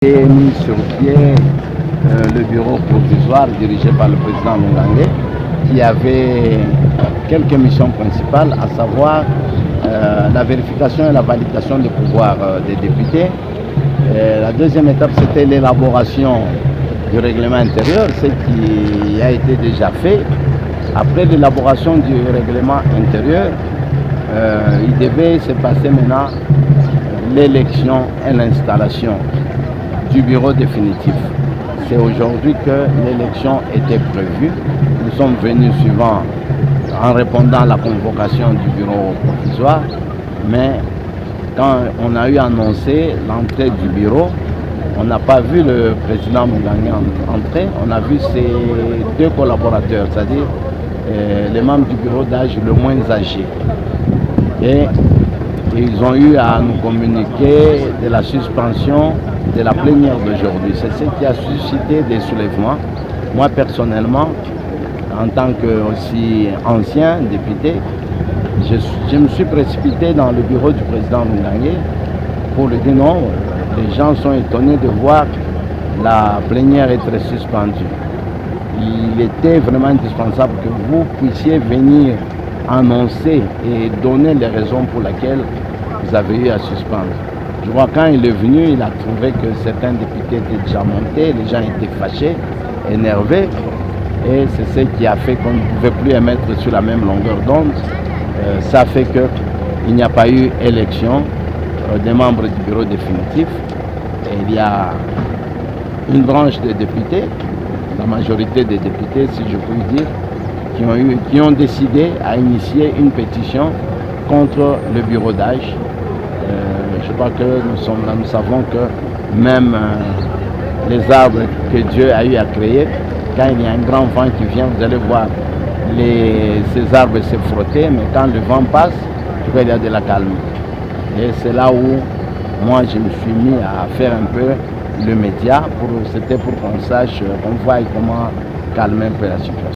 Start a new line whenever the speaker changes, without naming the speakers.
Et mis sur pied le bureau provisoire dirigé par le président Mungange, qui avait quelques missions principales, à savoir la vérification et la validation des pouvoirs des députés. La deuxième étape, c'était l'élaboration du règlement intérieur, ce qui a été déjà fait. Après l'élaboration du règlement intérieur, il devait se passer maintenant l'élection et l'installation du bureau définitif. C'est aujourd'hui que l'élection était prévue. Nous sommes venus suivant en répondant à la convocation du bureau provisoire, mais quand on a eu annoncé l'entrée du bureau, on n'a pas vu le président Mungange entrer, on a vu ses deux collaborateurs, c'est-à-dire les membres du bureau d'âge le moins âgé. Et ils ont eu à nous communiquer de la suspension de la plénière d'aujourd'hui. C'est ce qui a suscité des soulèvements. Moi personnellement, en tant que aussi ancien député, je me suis précipité dans le bureau du président Mungange pour lui dire non, les gens sont étonnés de voir la plénière être suspendue. Il était vraiment indispensable que vous puissiez venir annoncer et donner les raisons pour lesquelles vous avez eu à suspendre. Je vois quand il est venu, il a trouvé que certains députés étaient déjà montés, les gens étaient fâchés, énervés, et c'est ce qui a fait qu'on ne pouvait plus émettre sur la même longueur d'onde. Ça fait qu'il n'y a pas eu élection des membres du bureau définitif. Et il y a une branche des députés, la majorité des députés, si je puis dire, qui ont décidé à initier une pétition contre le bureau d'âge. Je crois que nous savons que même les arbres que Dieu a eu à créer, quand il y a un grand vent qui vient, vous allez voir ces arbres se frotter, mais quand le vent passe, il y a de la calme. Et c'est là où moi je me suis mis à faire un peu le média, c'était pour qu'on sache, qu'on voie comment calmer un peu la situation.